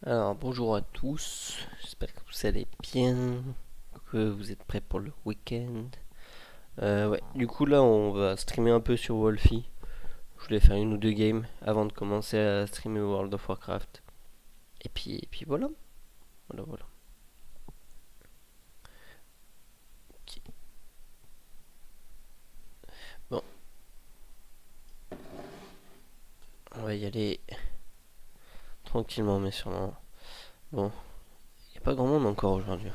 Alors bonjour à tous, j'espère que vous allez bien, que vous êtes prêts pour le week-end. Ouais, du coup là on va streamer un peu sur Wolfie. Je voulais faire une ou deux games avant de commencer à streamer World of Warcraft. Et puis voilà, voilà. Ok. Bon, on va y aller tranquillement mais sûrement. Bon, il n'y a pas grand monde encore aujourd'hui.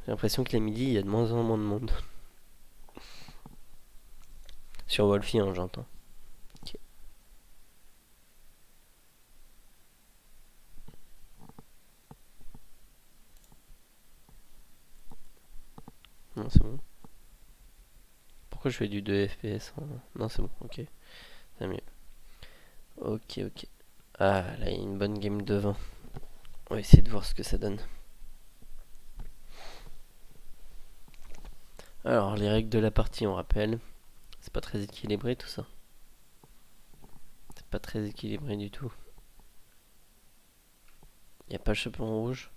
J'ai l'impression que les midi il y a de moins en moins de monde. Sur Wolfie hein, j'entends. Ok. Non c'est bon. Pourquoi je fais du 2 FPS hein. Non c'est bon, ok, c'est mieux. Ok. Ah, là, il y a une bonne game de 20. On va essayer de voir ce que ça donne. Alors, les règles de la partie, on rappelle. C'est pas très équilibré tout ça. C'est pas très équilibré du tout. Y a pas le chaperon rouge.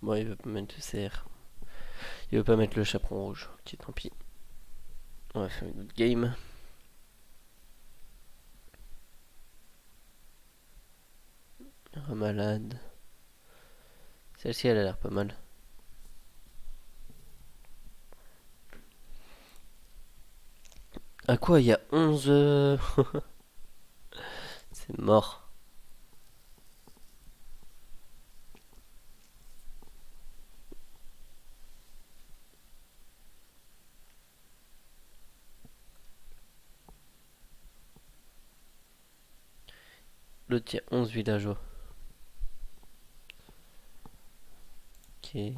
Bon, il veut pas mettre le CR. Il veut pas mettre le chaperon rouge. Ok, tant pis. On va faire une autre game. Malade. Celle-ci, elle a l'air pas mal. À quoi? Il y a 11... C'est mort. L'autre, il y a 11 villageois. Ok. Il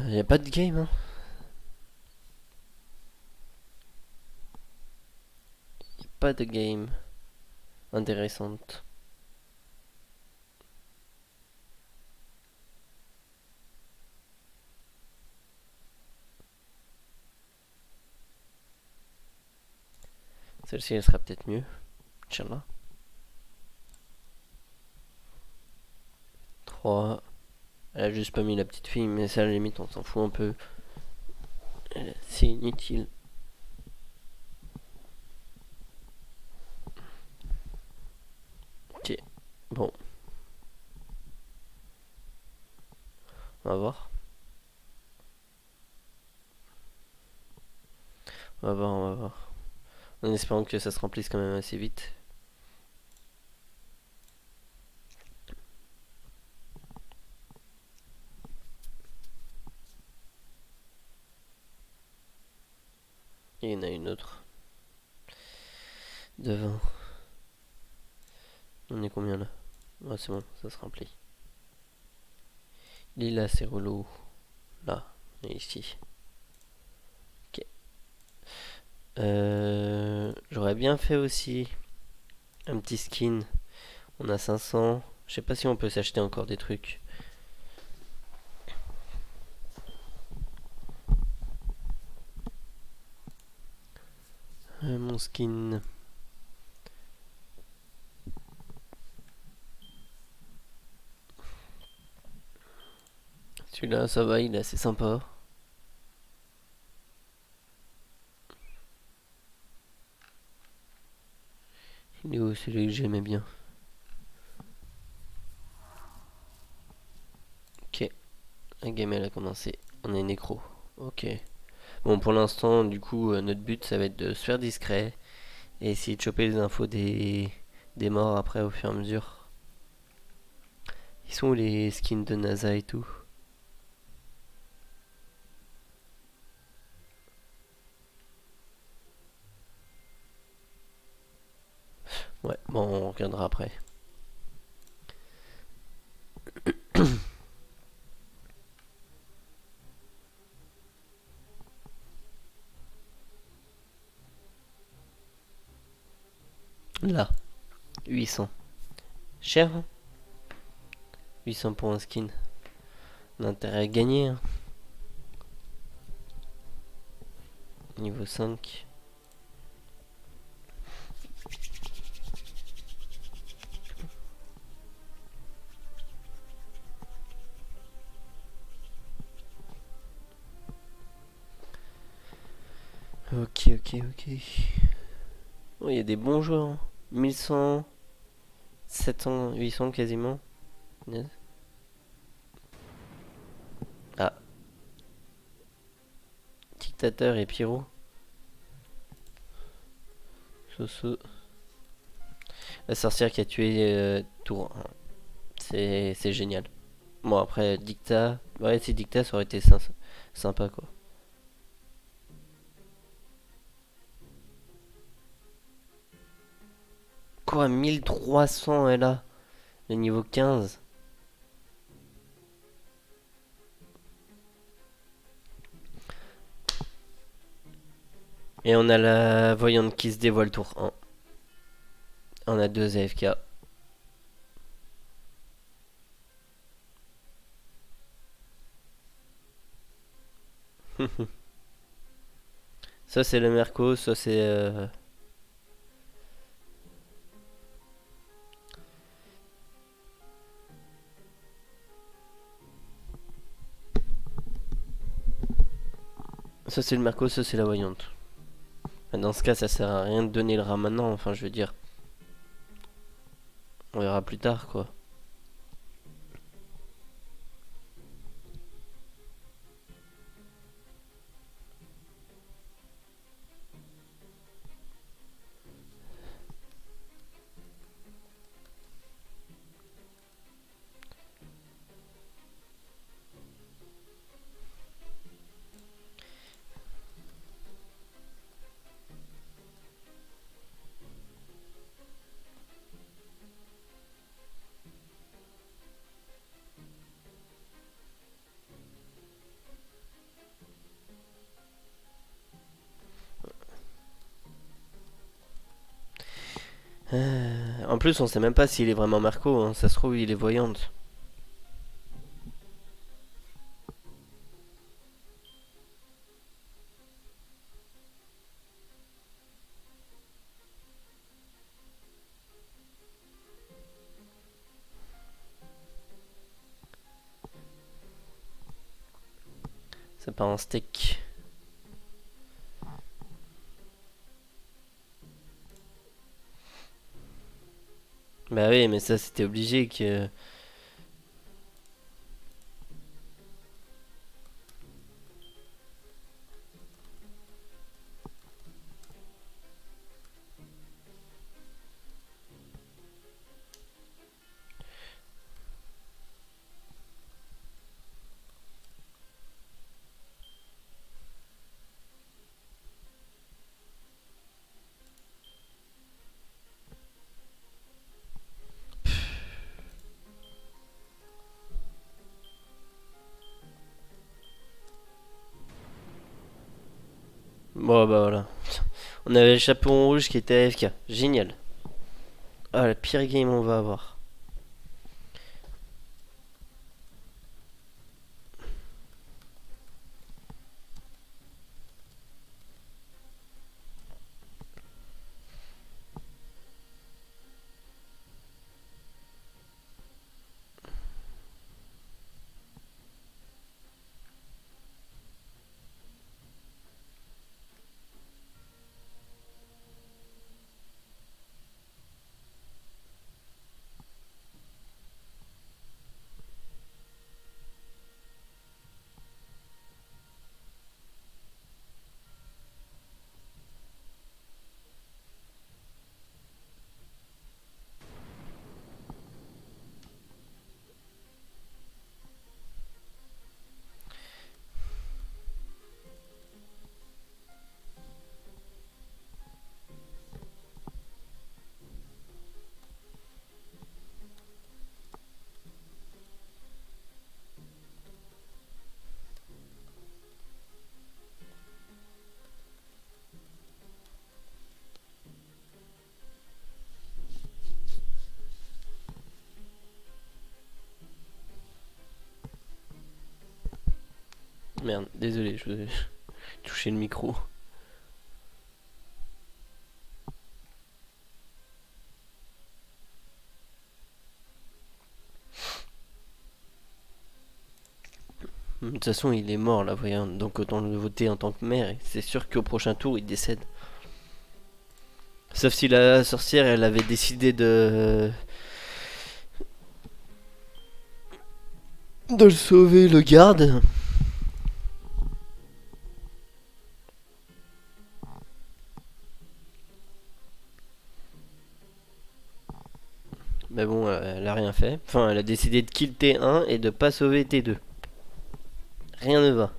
y a pas de game, hein. Pas de game intéressante. Celle-ci, elle sera peut-être mieux. Inch'Allah. 3. Elle a juste pas mis la petite fille, mais ça à la limite on s'en fout un peu. C'est inutile. Ok, bon, on va voir. On va voir. En espérant que ça se remplisse quand même assez vite. Il y en a une autre. Devant. On est combien là? Ouais, c'est bon, ça se remplit. Lila, c'est relou. Là, et ici. Ok. J'aurais bien fait aussi un petit skin. On a 500. Je sais pas si on peut s'acheter encore des trucs. Mon skin. Celui-là, ça va, il est assez sympa. Il est où celui que j'aimais bien? Ok, la game elle a commencé. On est nécro. Ok. Bon, pour l'instant, du coup, notre but ça va être de se faire discret et essayer de choper les infos des morts après au fur et à mesure. Ils sont où les skins de NASA et tout? Ouais, bon, on regardera après. Là, 800. Cher, hein? 800 pour un skin. On a intérêt à gagner, hein. Niveau 5. Ok, ok, ok. Oh, il y a des bons joueurs, hein. 1100, 700, 800 quasiment. Yes. Ah, Dictateur et Pyro. Soso. La sorcière qui a tué Tour 1. C'est génial. Bon, après, Dicta. Ouais, si Dicta, ça aurait été sympa, quoi. Quoi, 1300 elle a. Le niveau 15. Et on a la voyante qui se dévoile tour 1. On a 2 AFK. Ça c'est le Merco, ça c'est... Ça c'est le Merco, ça c'est la voyante. Dans ce cas ça sert à rien de donner le rat maintenant, enfin je veux dire. On verra plus tard quoi. En plus on sait même pas s'il est vraiment Merco, hein. Ça se trouve il est voyante. C'est pas un steak. Bah oui mais ça c'était obligé que... Bon bah voilà. On avait le chaperon rouge qui était AFK. Génial. Ah la pire game on va avoir. Merde, désolé, je vais toucher le micro. De toute façon, il est mort là, voyons. Donc autant le voter en tant que maire. Et c'est sûr qu'au prochain tour, il décède. Sauf si la sorcière, elle avait décidé de le sauver, le garde. Mais bon, elle a rien fait. Enfin, elle a décidé de kill T1 et de pas sauver T2. Rien ne va.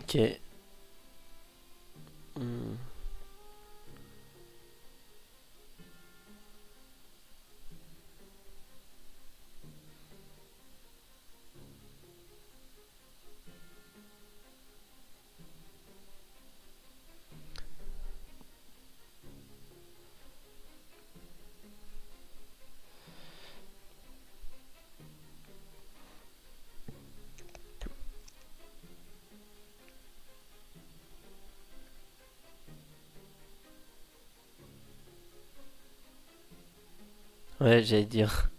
Ok. Hmm. Ouais, j'allais dire.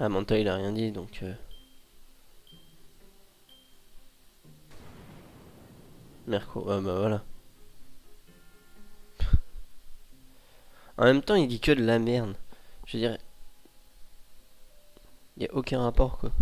Ah, Manta, il a rien dit donc. Merco, ouais, bah voilà. En même temps, il dit que de la merde. Je veux dire, y a aucun rapport quoi.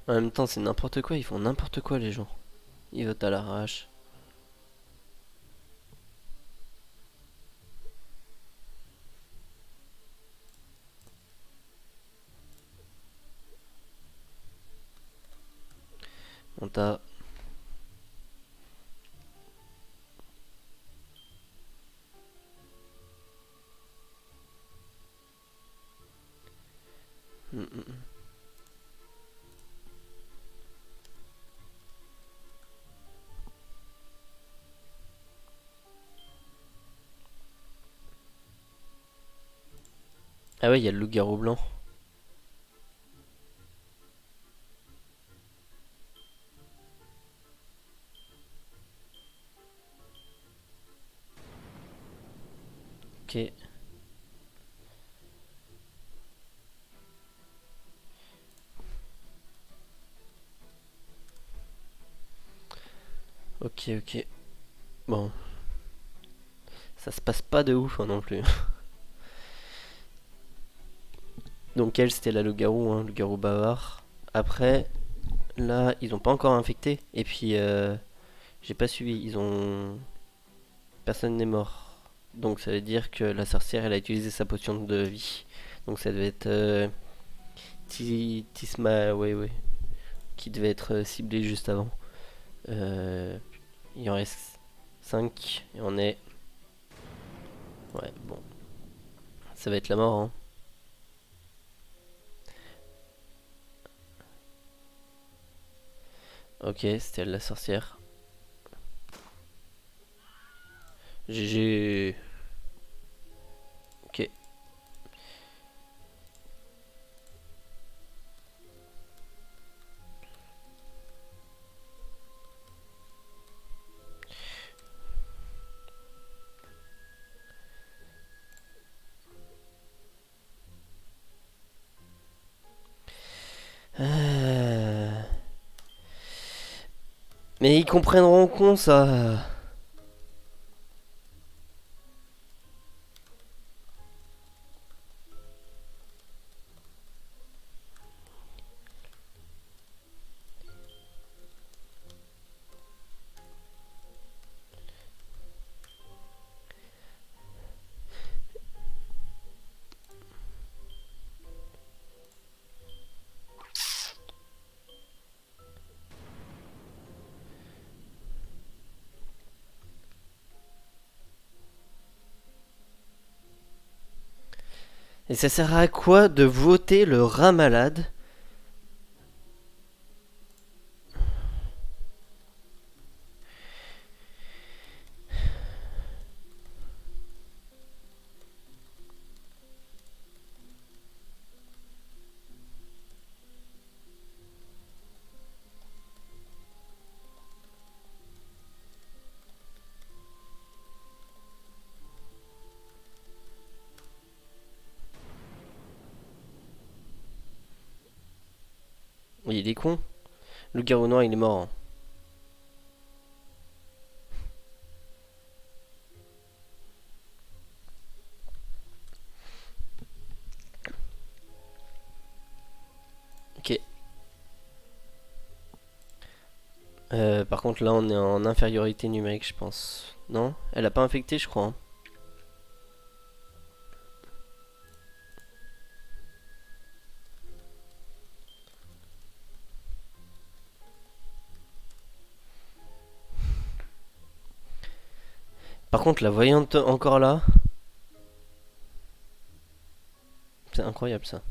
En même temps, c'est n'importe quoi, ils font n'importe quoi les gens. Ils votent à l'arrache. Manta. Mm, mm, mm. Ah ouais, il y a le loup-garou blanc. Ok. Ok, ok. Bon, ça se passe pas de ouf hein, non plus. Donc elle, c'était la loup-garou, hein, loup-garou bavard. Après, là, ils ont pas encore infecté. Et puis, j'ai pas suivi. Ils ont... Personne n'est mort. Donc ça veut dire que la sorcière, elle a utilisé sa potion de vie. Donc ça devait être Tisma, ouais, ouais, qui devait être ciblé juste avant. Euh, il en reste 5 et on est... Ouais, bon, ça va être la mort, hein. Ok, c'était elle la sorcière. GG. Ok. Euh, Mais ils comprendront con ça. Et ça sert à quoi de voter le rat malade? Oui, il est con. Le garou noir, il est mort, hein. Ok. Par contre, là, on est en infériorité numérique, je pense. Non? Elle a pas infecté, je crois, hein. Par contre, la voyante encore là, c'est incroyable ça.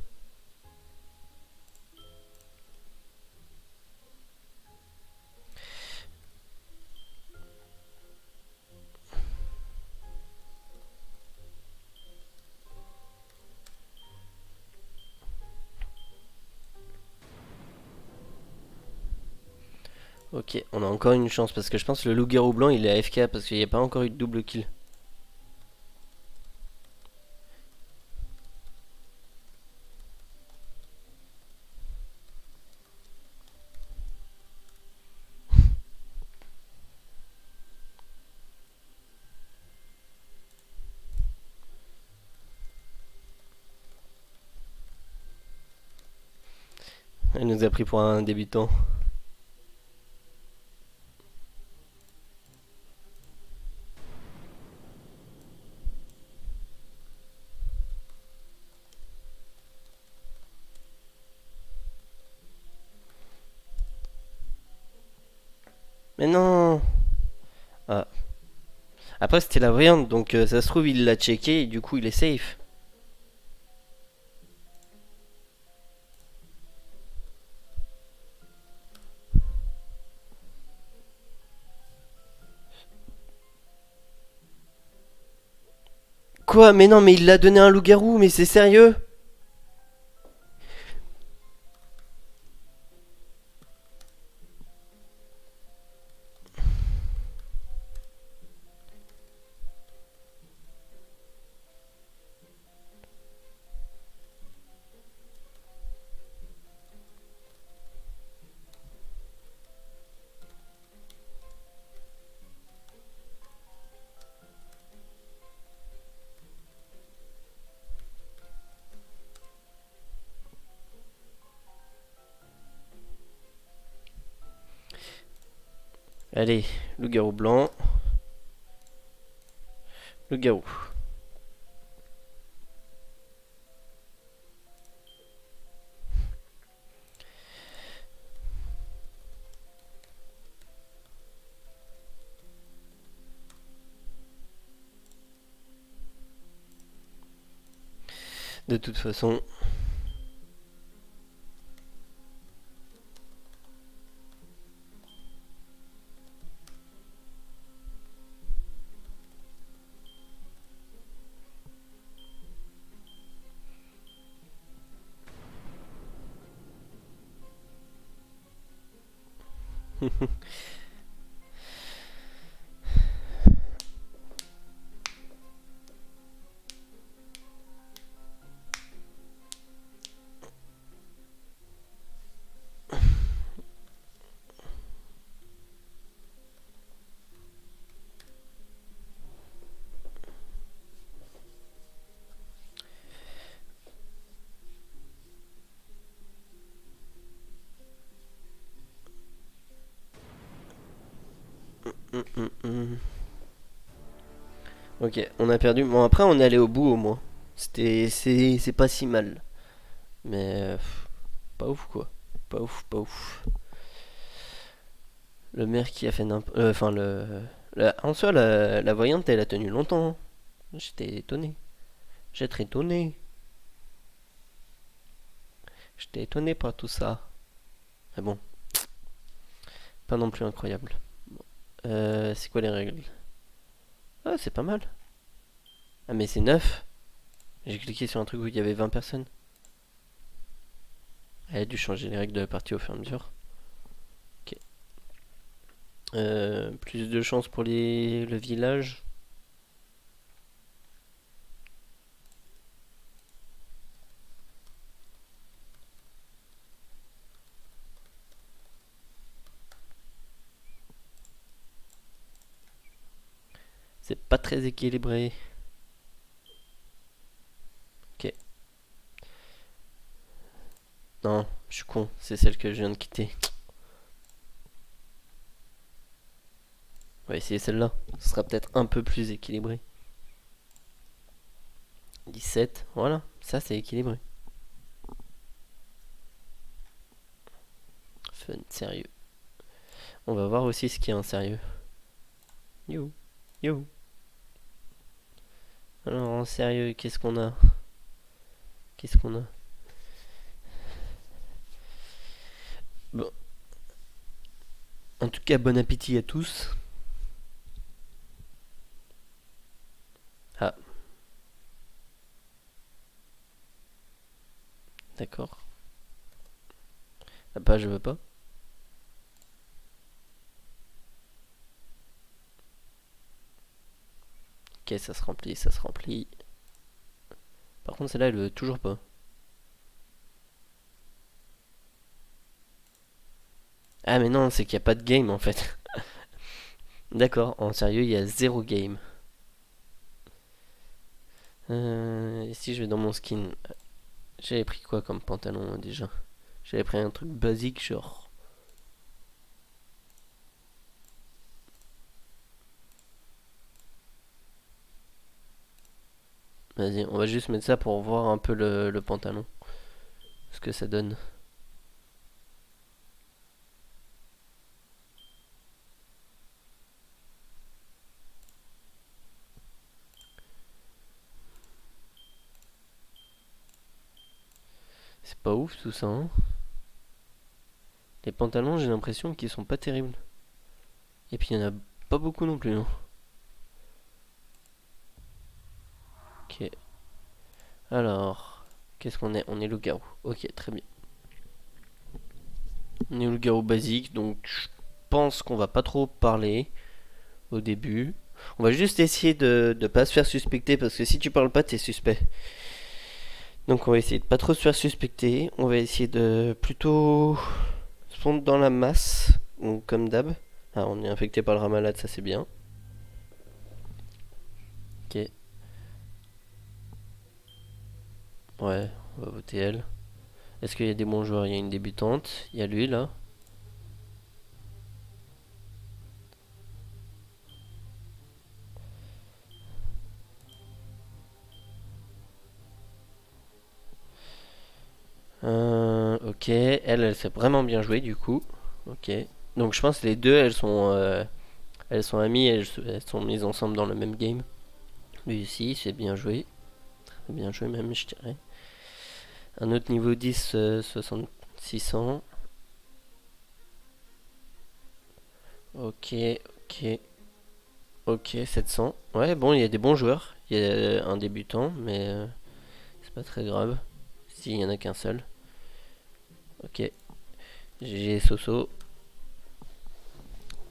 Ok, on a encore une chance parce que je pense que le loup-garou blanc il est AFK parce qu'il n'y a pas encore eu de double kill. Elle nous a pris pour un débutant. Mais non. Ah. Après c'était la voyante donc ça se trouve il l'a checké et du coup il est safe. Quoi? Mais non, mais il l'a donné à un loup-garou, mais c'est sérieux? Allez, loup-garou blanc, loup-garou. De toute façon, ok, on a perdu. Bon, après, on est allé au bout au moins. C'est pas si mal. Mais pas ouf quoi. Pas ouf, pas ouf. Le maire qui a fait n'importe. Enfin, en soi, la voyante, elle a tenu longtemps, hein. J'étais étonné. J'étais étonné. J'étais étonné par tout ça. Mais bon, pas non plus incroyable. C'est quoi les règles? Ah, c'est pas mal. Ah, mais c'est neuf. J'ai cliqué sur un truc où il y avait 20 personnes. Elle a dû changer les règles de la partie au fur et à mesure. Ok. Plus de chance pour le village. C'est pas très équilibré. Ok. Non, je suis con. C'est celle que je viens de quitter. On va essayer celle-là. Ce sera peut-être un peu plus équilibré. 17. Voilà. Ça, c'est équilibré. Fun, sérieux. On va voir aussi ce qui est un sérieux. Yo. Yo. Alors, en sérieux, qu'est-ce qu'on a? Qu'est-ce qu'on a? Bon. En tout cas, bon appétit à tous. Ah, d'accord. La page veut pas. Ok, ça se remplit, ça se remplit. Par contre, celle-là, elle veut toujours pas. Ah, mais non, c'est qu'il n'y a pas de game en fait. D'accord, en sérieux, il y a zéro game. Ici, je vais dans mon skin. J'avais pris quoi comme pantalon déjà? J'avais pris un truc basique, genre. Vas-y, on va juste mettre ça pour voir un peu le pantalon. Ce que ça donne. C'est pas ouf tout ça, hein. Les pantalons, j'ai l'impression qu'ils sont pas terribles. Et puis il y en a pas beaucoup non plus, hein. Alors, qu'est-ce qu'on est? On est loup-garou. Ok, très bien. On est loup-garou basique, donc je pense qu'on va pas trop parler au début. On va juste essayer de pas se faire suspecter parce que si tu parles pas, t'es suspect. Donc on va essayer de pas trop se faire suspecter. On va essayer de plutôt se fondre dans la masse, donc comme d'hab. Ah, on est infecté par le rat malade, ça c'est bien. Ok, ouais, on va voter elle. Est-ce qu'il y a des bons joueurs? Il y a une débutante, il y a lui là. Ok, elle s'est vraiment bien jouée du coup. Ok. Donc je pense que les deux, elles sont amies, elles sont mises ensemble dans le même game. Lui aussi, c'est bien joué. Très bien joué même, je dirais. Un autre niveau 10, 600. Ok, ok, ok, 700. Ouais, bon, il y a des bons joueurs. Il y a un débutant, mais c'est pas très grave. S'il y en a qu'un seul. Ok, GG Soso.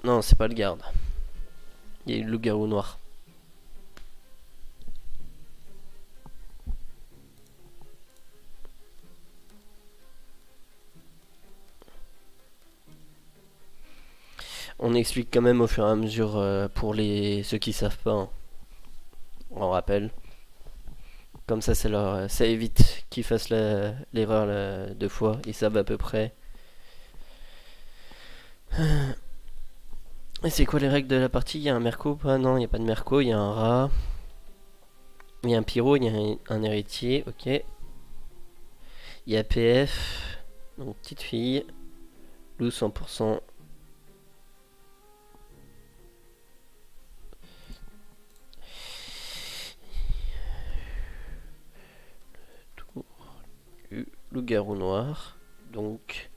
Non, c'est pas le garde. Il y a eu le loup-garou noir. On explique quand même au fur et à mesure pour ceux qui savent pas, hein. On rappelle. Comme ça, ça évite qu'ils fassent l'erreur deux fois. Ils savent à peu près. Et c'est quoi les règles de la partie? Il y a un merco ou pas? Non, il n'y a pas de merco. Il y a un rat. Il y a un pyro. Il y a un héritier. Ok. Il y a PF. Donc petite fille. Loup 100%. Tout. Loup-garou noir. Donc.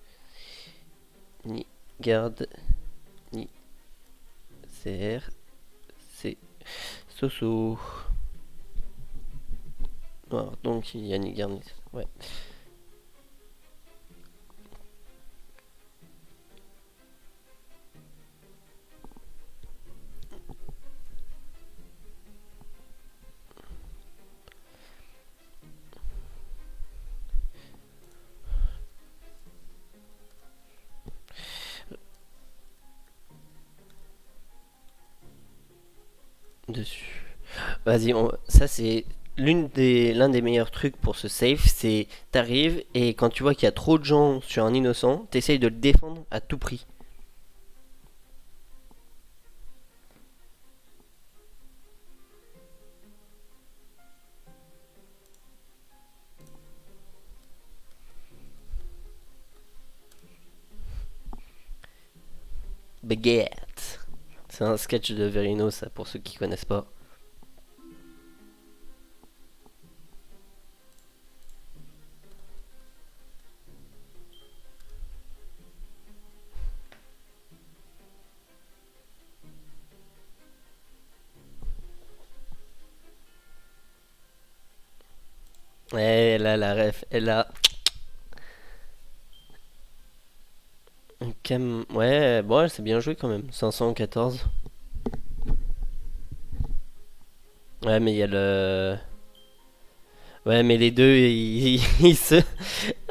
Ni garde. Ni CR. C'est Soso. Noir. Donc il y a ni garde ni. Ouais. Dessus. Vas-y, ça c'est l'un des meilleurs trucs pour ce safe, c'est t'arrives et quand tu vois qu'il y a trop de gens sur un innocent, t'essayes de le défendre à tout prix. Baguette. C'est un sketch de Verino, ça, pour ceux qui connaissent pas. Ouais, elle a la ref, elle a un cam. Ouais, bon, c'est bien joué quand même. 514. Ouais, mais il y a le. Ouais, mais les deux, ils se.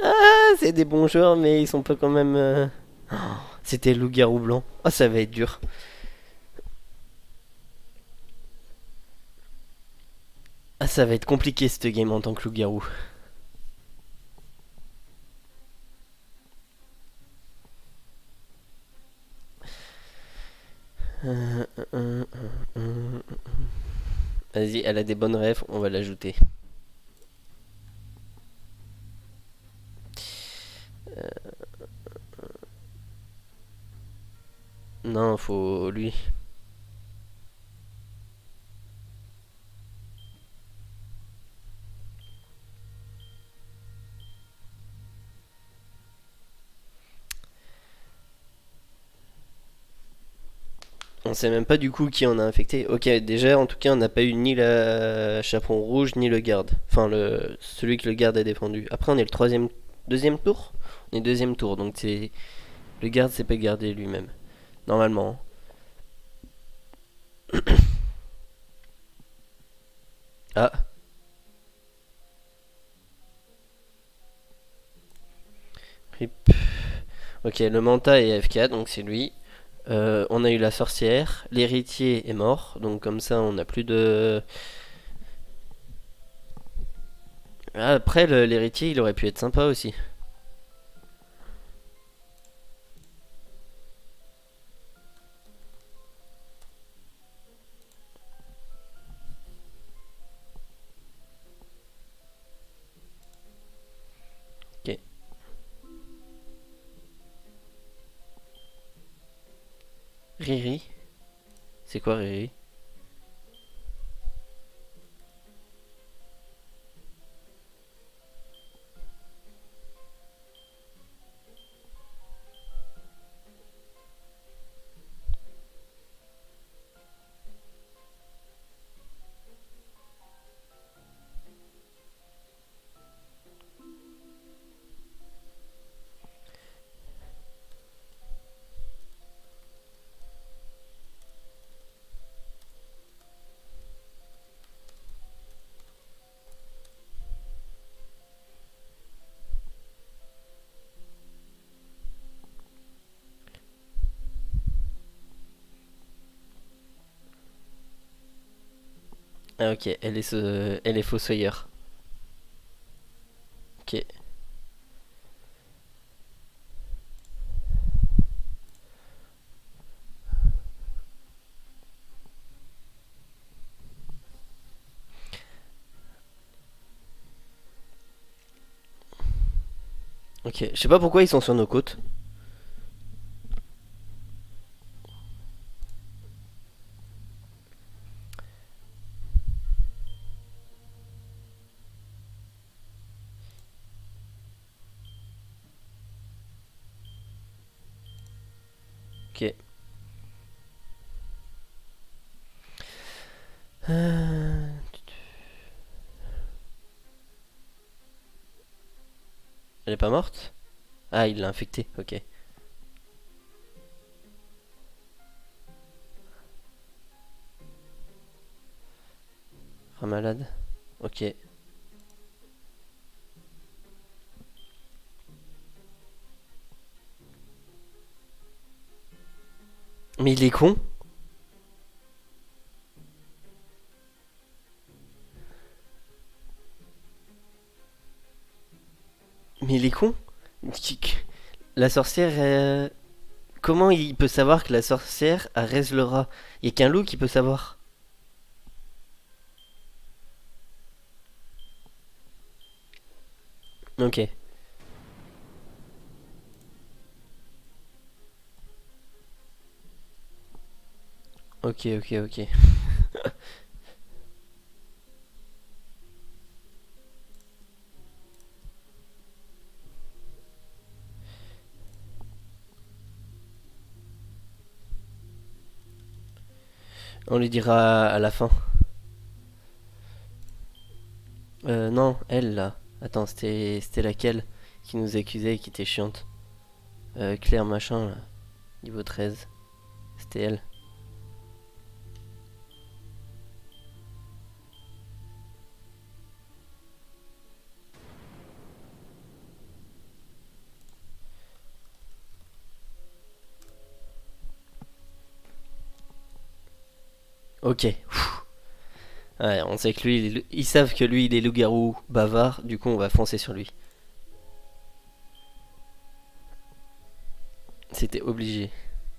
Ah, c'est des bons joueurs, mais ils sont pas quand même. Oh, c'était loup-garou blanc. Oh, ça va être dur. Ah, ça va être compliqué cette game en tant que loup-garou. Euh, euh, euh. Vas-y, elle a des bonnes refs, on va l'ajouter. Non, faut lui. On sait même pas du coup qui en a infecté. Ok, déjà en tout cas on n'a pas eu ni la chaperon rouge ni le garde. Enfin celui que le garde a défendu. Après on est le deuxième tour. On est deuxième tour donc c'est le garde s'est pas gardé lui-même. Normalement. Ah. Rip. Ok, le manta est FK donc c'est lui. On a eu la sorcière. L'héritier est mort donc comme ça on n'a plus de. Ah, après l'héritier il aurait pu être sympa aussi. Ok. Riri. C'est quoi Riri? Ah ok, elle est fossoyeur. Ok. Ok, je sais pas pourquoi ils sont sur nos côtes. Ok. Euh, Elle est pas morte? Ah, il l'a infectée, ok. Ah, malade. Ok. Mais il est con? Mais il est con? La sorcière. Comment il peut savoir que la sorcière a raise le rat? Il y a qu'un loup qui peut savoir. Ok. Ok, ok, ok. On lui dira à la fin. Non, elle là. Attends, c'était laquelle qui nous accusait et qui était chiante? Claire machin là. Niveau 13. C'était elle. Ok. Ouais, on sait que lui, ils savent que lui, il est loup-garou bavard, du coup, on va foncer sur lui. C'était obligé.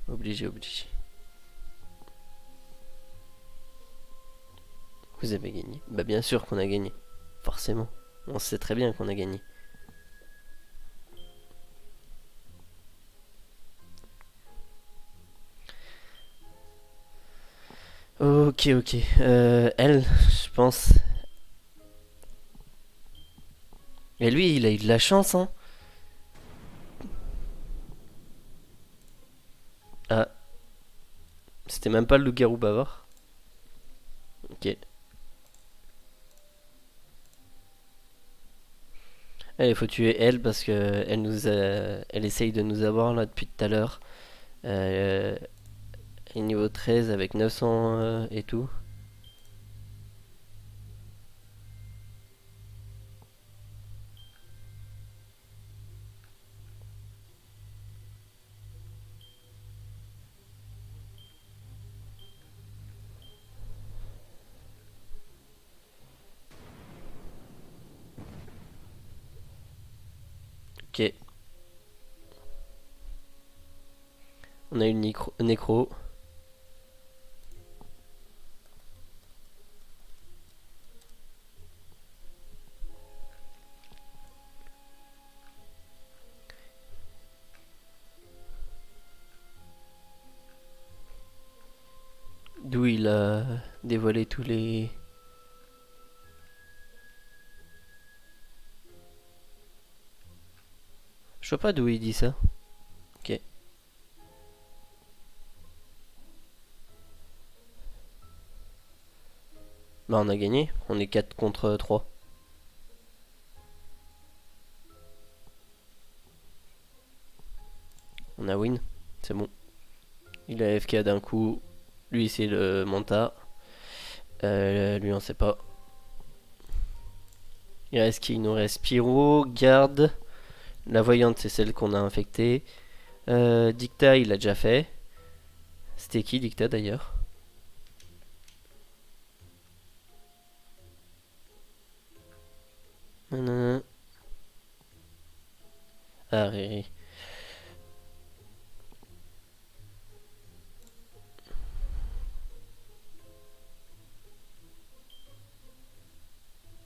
Obligé, obligé. Vous avez gagné. Bah, bien sûr qu'on a gagné. Forcément. On sait très bien qu'on a gagné. Ok, ok. Elle, je pense. Et lui, il a eu de la chance, hein. Ah, C'était même pas le loup-garou bavard. Ok. Allez, faut tuer elle parce que elle essaye de nous avoir là depuis tout à l'heure. Euh, et niveau 13 avec 900 et tout. Ok. On a une nécro. D'où il a dévoilé tous les... Je sais pas d'où il dit ça. Ok. Bah on a gagné. On est 4 contre 3. On a win. C'est bon. Il a FK d'un coup. Lui c'est le Manta. Lui on sait pas. Il reste qui? Il nous reste Pyro, Garde. La voyante c'est celle qu'on a infectée. Dicta il a déjà fait. C'était qui Dicta d'ailleurs? Nanana. Ah Riri.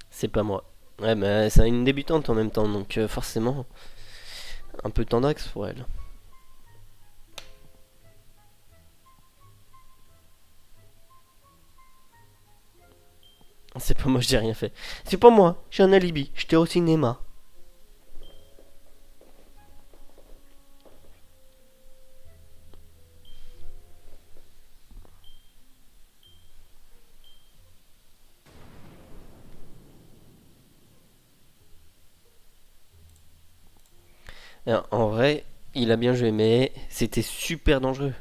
C'est pas moi. Ouais mais c'est une débutante en même temps donc forcément un peu tendax pour elle. C'est pas moi, j'ai rien fait. C'est pas moi, j'ai un alibi, j'étais au cinéma. En vrai, il a bien joué, mais c'était super dangereux.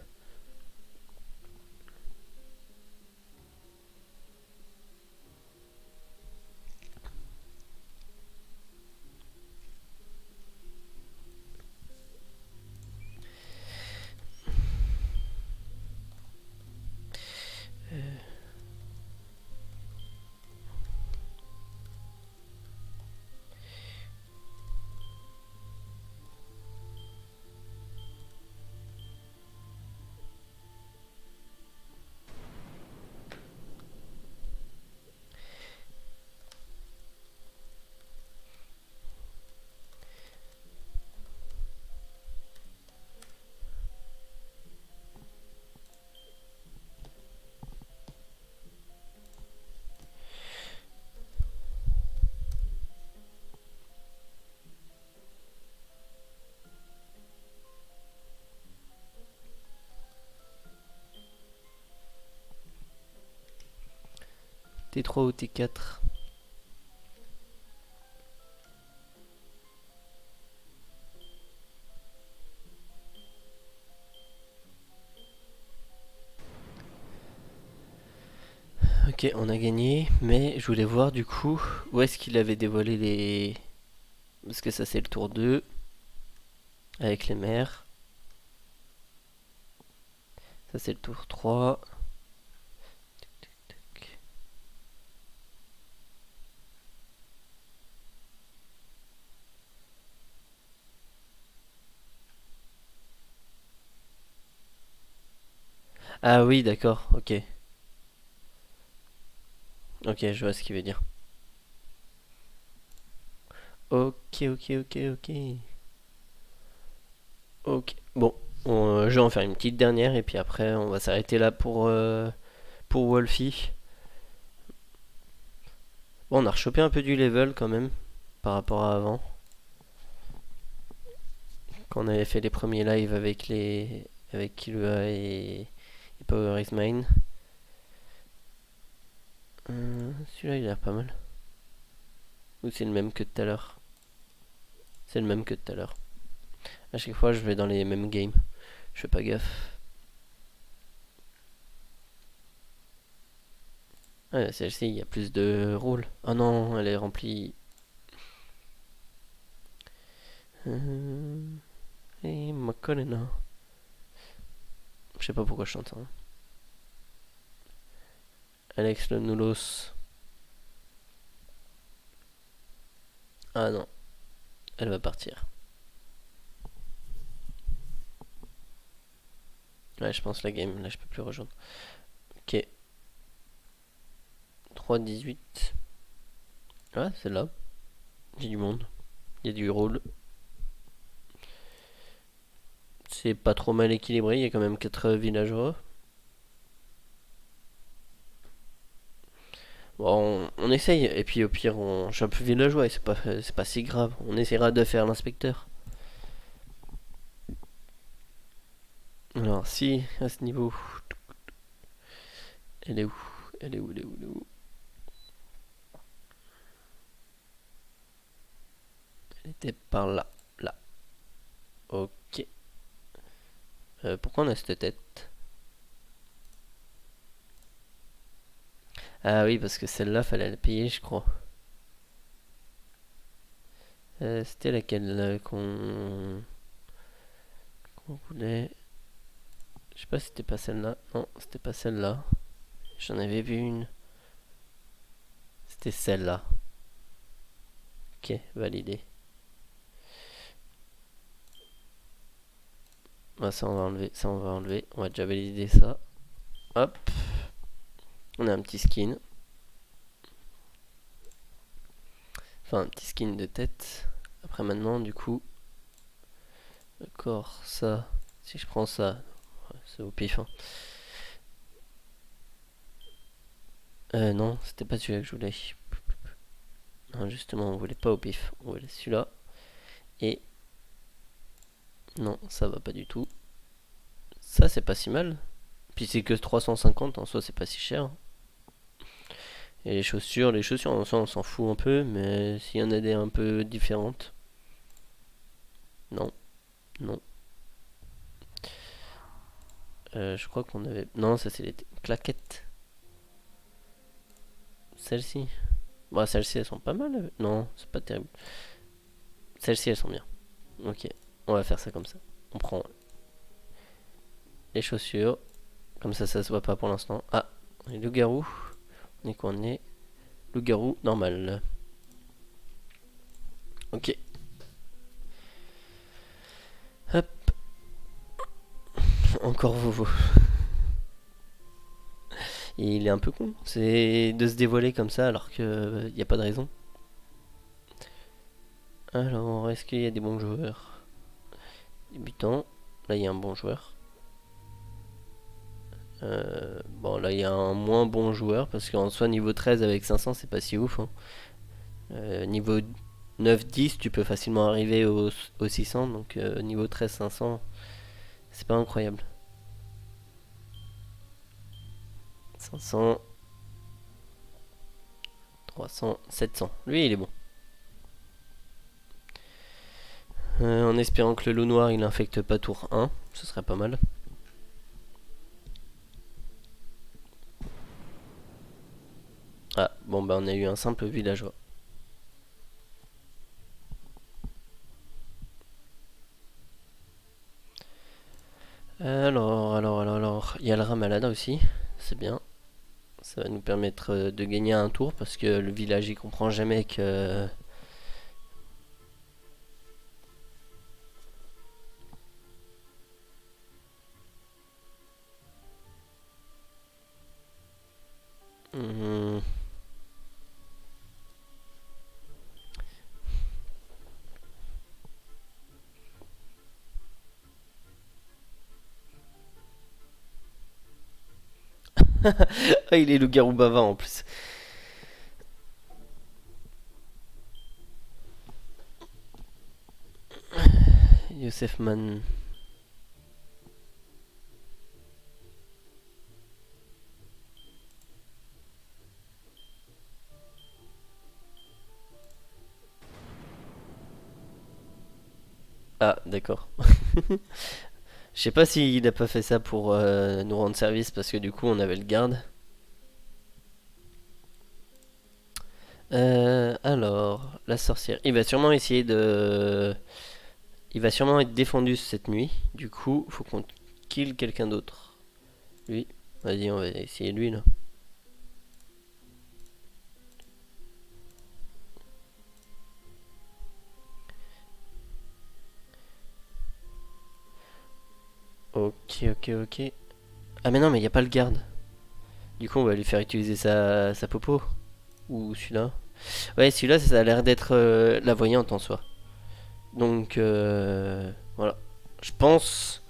T3 ou T4. Ok, on a gagné, mais je voulais voir du coup où est-ce qu'il avait dévoilé les... Parce que ça c'est le tour 2 avec les mers. Ça c'est le tour 3. Ah oui, d'accord, ok. Ok, je vois ce qu'il veut dire. Ok, ok, ok, ok. Ok, bon, je vais en faire une petite dernière et puis après on va s'arrêter là pour Wolfie. Bon, on a rechopé un peu du level quand même par rapport à avant. Quand on avait fait les premiers lives avec Killua et Power is mine. Celui-là il a l'air pas mal. Ou c'est le même que tout à l'heure? C'est le même que tout à l'heure. À chaque fois je vais dans les mêmes games. Je fais pas gaffe. Ah, celle-ci il y a plus de rôles. Ah non, elle est remplie. Hey Macarena. Je sais pas pourquoi je chante ça. Alex le Noulos. Ah non, elle va partir. Ouais, je pense la game, là je peux plus rejoindre. Ok. 3-18. Ah, c'est là. Il y a du monde. Il y a du rôle. C'est pas trop mal équilibré, il y a quand même 4 villageois. Bon, on essaye, et puis au pire, je suis un peu villageois et c'est pas si grave. On essaiera de faire l'inspecteur. Alors, si, à ce niveau. Elle est où? Elle est où? Elle est où? Elle est où? Elle était par là. Là. Ok. Pourquoi on a cette tête? Ah oui, parce que celle-là, fallait la payer, je crois. C'était laquelle qu'on voulait. Je sais pas si c'était pas celle-là. Non, c'était pas celle-là. J'en avais vu une. C'était celle-là. Ok, validé. Ah, ça on va enlever, ça on va enlever. On va déjà valider ça. Hop. On a un petit skin. Enfin, un petit skin de tête. Après maintenant, du coup. D'accord, ça. Si je prends ça. Ouais, c'est au pif. Hein. Non, c'était pas celui-là que je voulais. Non, justement, on voulait pas au pif. On voulait celui-là. Et. Non, ça va pas du tout. Ça, c'est pas si mal. Puis c'est que 350 en soi, c'est pas si cher. Et les chaussures en soi, on s'en fout un peu, mais s'il y en a des un peu différentes. Non, non. Je crois qu'on avait. Non, ça c'est les claquettes. Celles-ci. Bah, celles-ci elles sont pas mal. Non, c'est pas terrible. Celles-ci elles sont bien. Ok, on va faire ça comme ça. On prend les chaussures. Comme ça se voit pas pour l'instant. Ah, les loups-garous. On est quoi? On est loup-garou normal. Ok. Hop. Encore Vovo. Et il est un peu con. C'est de se dévoiler comme ça alors que y a pas de raison. Alors, est-ce qu'il y a des bons joueurs? Débutant. Là, il y a un bon joueur. Bon, là, il y a un moins bon joueur parce qu'en soi, niveau 13 avec 500, c'est pas si ouf. Hein. Niveau 9-10, tu peux facilement arriver au 600. Donc, niveau 13-500, c'est pas incroyable. 500, 300, 700. Lui, il est bon. En espérant que le loup noir, il infecte pas tour 1. Ce serait pas mal. Ah, bon, bah, on a eu un simple villageois. Alors, il y a le Ramalada aussi, c'est bien. Ça va nous permettre de gagner un tour parce que le village il comprend jamais que. Hmm. Ah, il est loup-garou bavard en plus. Youssef Man. Ah, d'accord. Je sais pas s'il a pas fait ça pour nous rendre service parce que du coup on avait le garde. Alors, la sorcière. Il va sûrement essayer de. Il va sûrement être défendu cette nuit. Du coup, faut qu'on kill quelqu'un d'autre. Lui. Vas-y, on va essayer lui là. Ok, ok, ok. Ah, mais non, mais il y a pas le garde. Du coup, on va lui faire utiliser sa popo. Ou celui-là. Ouais, celui-là, ça a l'air d'être la voyante en soi. Donc, voilà. Je pense.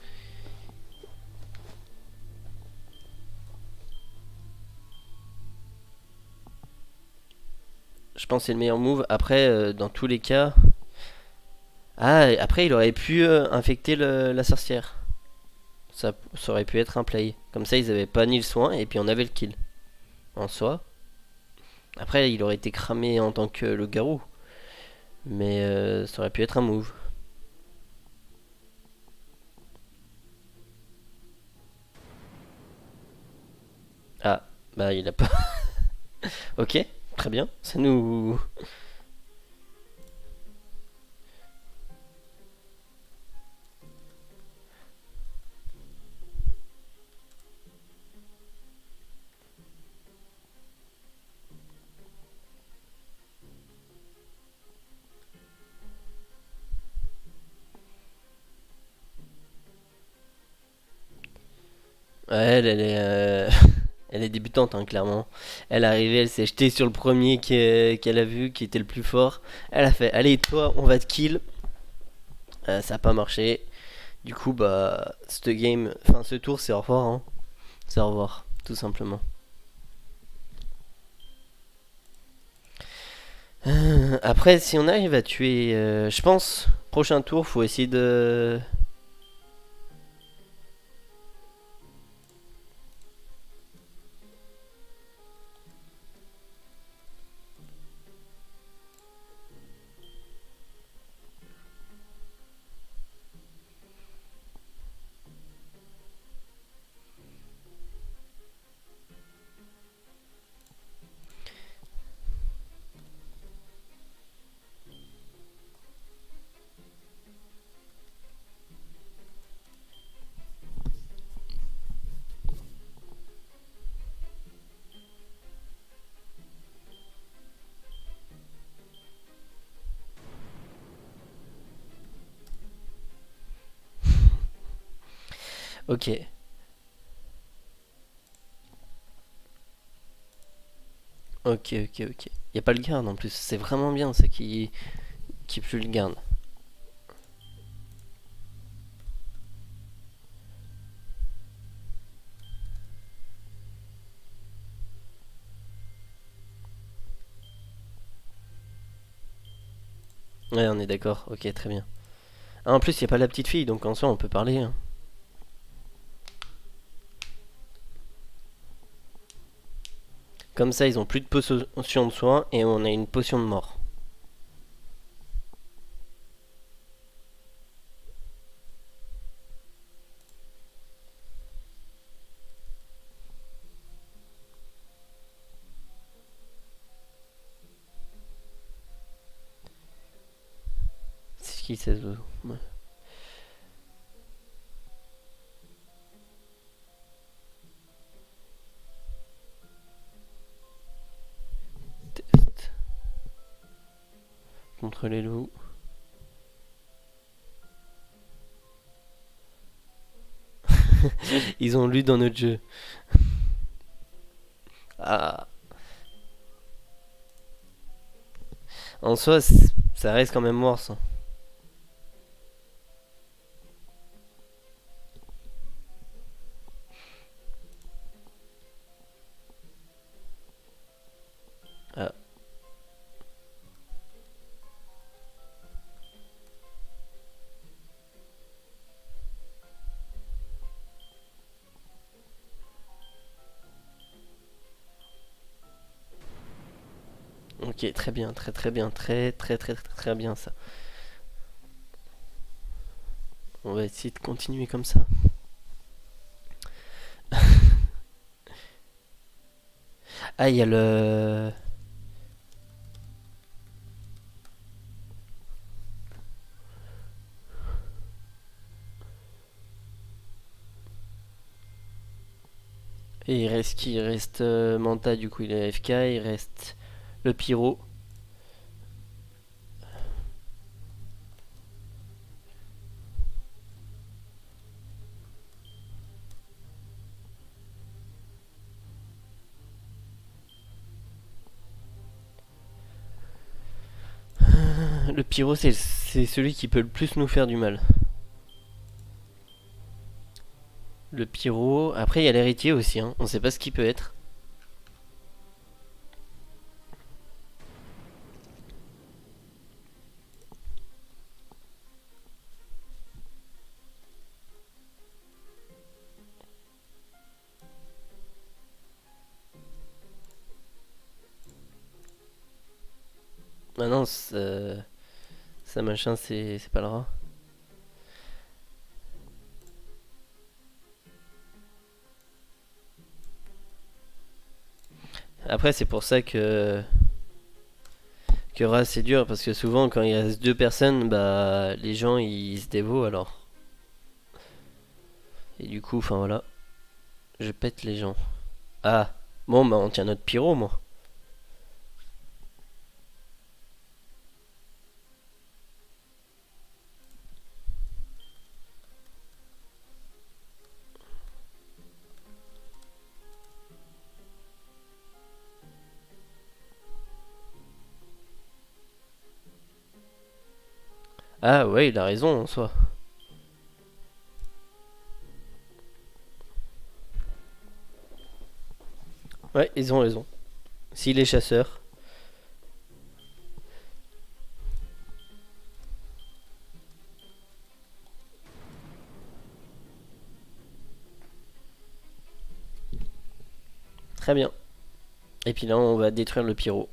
Je pense que c'est le meilleur move. Après, dans tous les cas. Ah, après, il aurait pu infecter la sorcière. Ça aurait pu être un play. Comme ça, ils avaient pas ni le soin et puis on avait le kill. En soi. Après, il aurait été cramé en tant que le garou. Mais ça aurait pu être un move. Ah, bah il a pas. Ok, très bien. Ça nous. Ouais, elle est. Elle est débutante, hein, clairement. Elle est arrivée, elle s'est jetée sur le premier qu'elle a vu, qui était le plus fort. Elle a fait, allez, toi, on va te kill. Ça a pas marché. Du coup, bah, ce game, enfin, ce tour, c'est au revoir, hein. C'est au revoir, tout simplement. Après, si on arrive à tuer, je pense, prochain tour, faut essayer de. Ok, ok, ok, ok. Y a pas le garde en plus, c'est vraiment bien ça qui pue le garde. Ouais, on est d'accord, ok, très bien. Ah, en plus, y a pas la petite fille, donc en soi, on peut parler, hein. Comme ça, ils ont plus de potion de soin et on a une potion de mort. C'est qui ces oiseaux? Ouais. Test contre les loups. Ils ont lu dans notre jeu. Ah. En soi, ça reste quand même mort, ça. Ah. Ok, très bien, très très bien, très très très très très bien ça. On va essayer de continuer comme ça. Ah, il y a le... Et il reste qui? Il reste Manta, du coup il est AFK, il reste le pyro. Le pyro c'est celui qui peut le plus nous faire du mal. Le pyro. Après il y a l'héritier aussi, hein. On sait pas ce qu'il peut être. Ah non, ça machin c'est pas le rat. Après c'est pour ça que rat c'est dur parce que souvent quand il reste deux personnes, bah les gens ils se dévouent alors. Et du coup, enfin voilà, je pète les gens. Ah, bon bah on tient notre pyro moi. Ah ouais, il a raison en soi. Ouais, ils ont raison. S'il est chasseur. Très bien. Et puis là, on va détruire le pyro.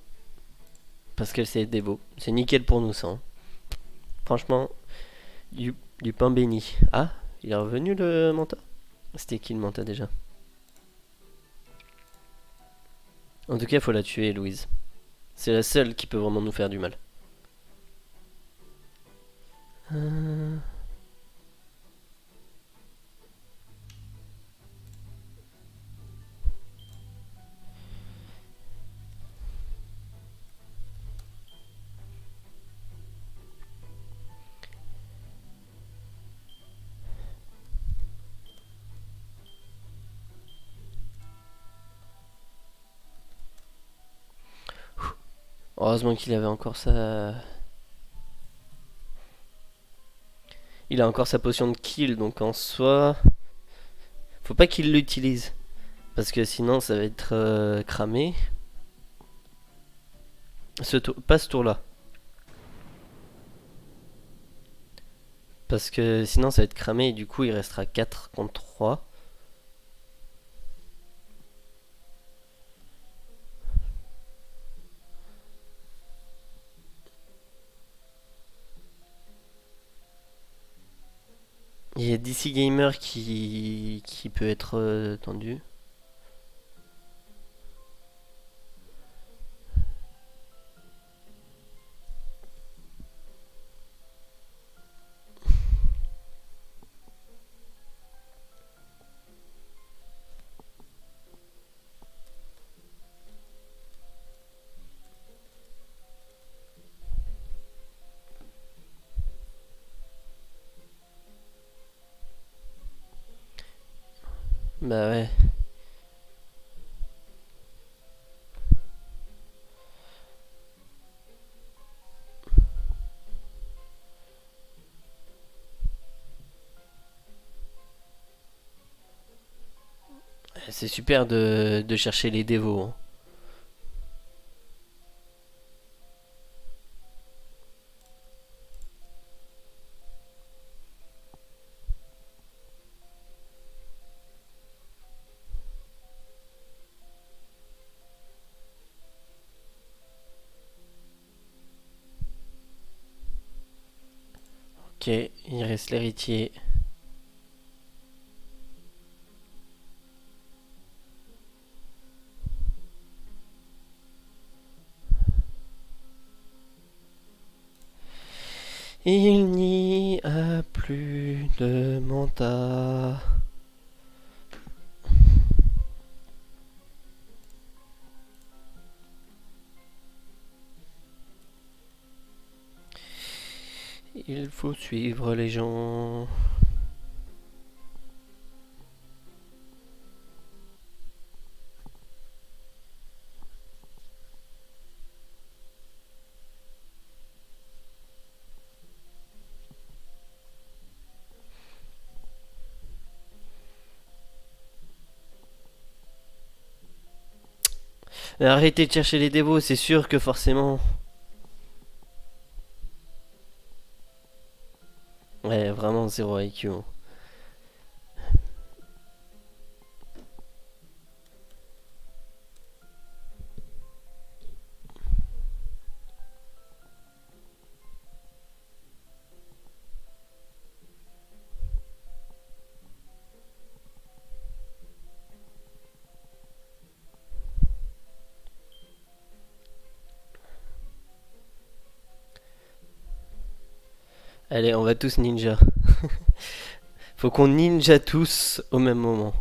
Parce que c'est dévo. C'est nickel pour nous ça, hein. Franchement, du, du pain béni. Ah, il est revenu le manta. C'était qui le manta déjà? En tout cas, il faut la tuer, Louise. C'est la seule qui peut vraiment nous faire du mal. Euh, Heureusement qu'il avait encore sa... Il a encore sa potion de kill, donc en soi... Faut pas qu'il l'utilise. Parce que sinon, ça va être cramé. Pas ce tour-là. Parce que sinon, ça va être cramé et du coup, il restera 4 contre 3. Il y a DC Gamer qui peut être tendu. Bah ouais. C'est super de chercher les dévots, hein. Ok, il reste l'héritier. Il n'y a plus de mandat. Il faut suivre les gens. Arrêtez de chercher les dévots, c'est sûr que forcément. Ouais, vraiment zéro IQ. Hein. Allez, on va tous ninja. Faut qu'on ninja tous au même moment.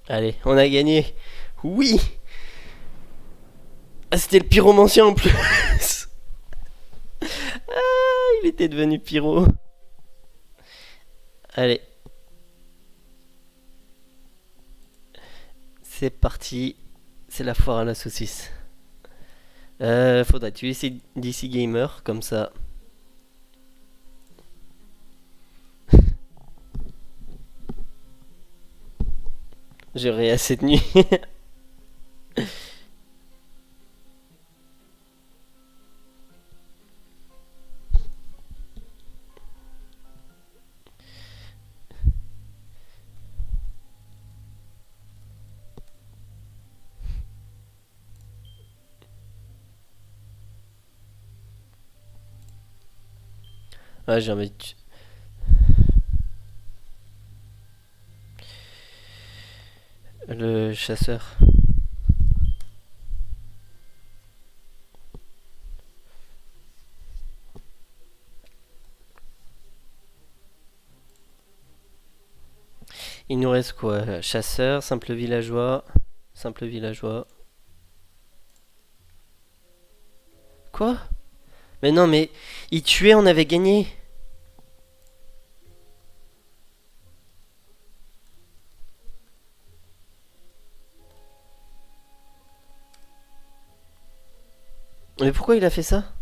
Allez, on a gagné. Oui. Ah, c'était le pyromancien en plus. Il était devenu pyro. Allez, c'est parti. C'est la foire à la saucisse. Faudrait tuer DC Gamer, comme ça. J'aurai assez de nuit. Ah, j'ai envie de... Le chasseur. Il nous reste quoi? Chasseur, simple villageois. Simple villageois. Quoi? Mais non, mais il tuait, on avait gagné. Mais pourquoi il a fait ça?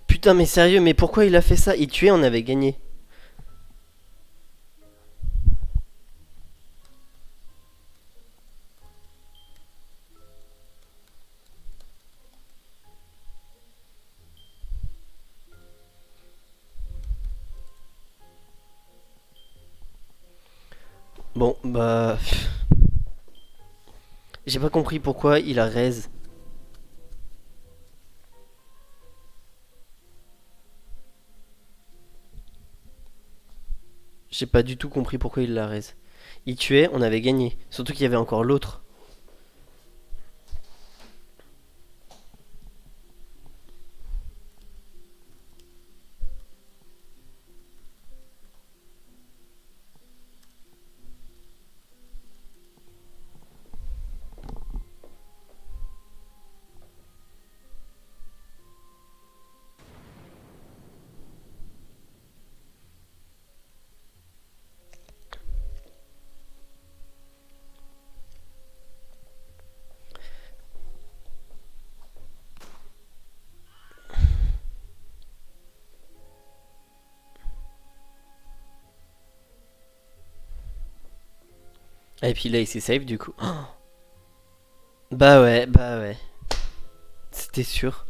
Putain, mais sérieux, mais pourquoi il a fait ça? Il tuait, on avait gagné. Bon, bah... J'ai pas compris pourquoi il a raise. J'ai pas du tout compris pourquoi il l'a raise. Il tuait, on avait gagné. Surtout qu'il y avait encore l'autre. Et puis là, il s'est save du coup. Oh, bah ouais, bah ouais. C'était sûr.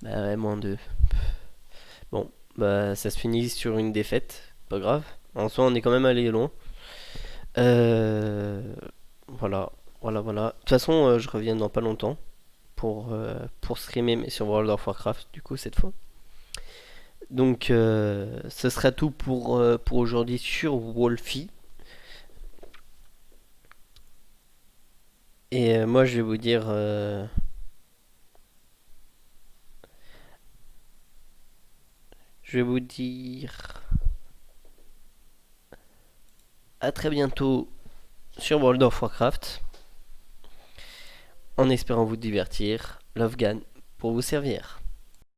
Bah ouais, -2. Bon, bah ça se finit sur une défaite. Pas grave. En soi, on est quand même allé long. Euh... Voilà, voilà. De toute façon, je reviens dans pas longtemps pour streamer, mais sur World of Warcraft, du coup, cette fois. Donc, ce sera tout pour aujourd'hui sur Wolfie. Et moi, je vais vous dire. Je vais vous dire. À très bientôt sur World of Warcraft. En espérant vous divertir. Love Gun pour vous servir.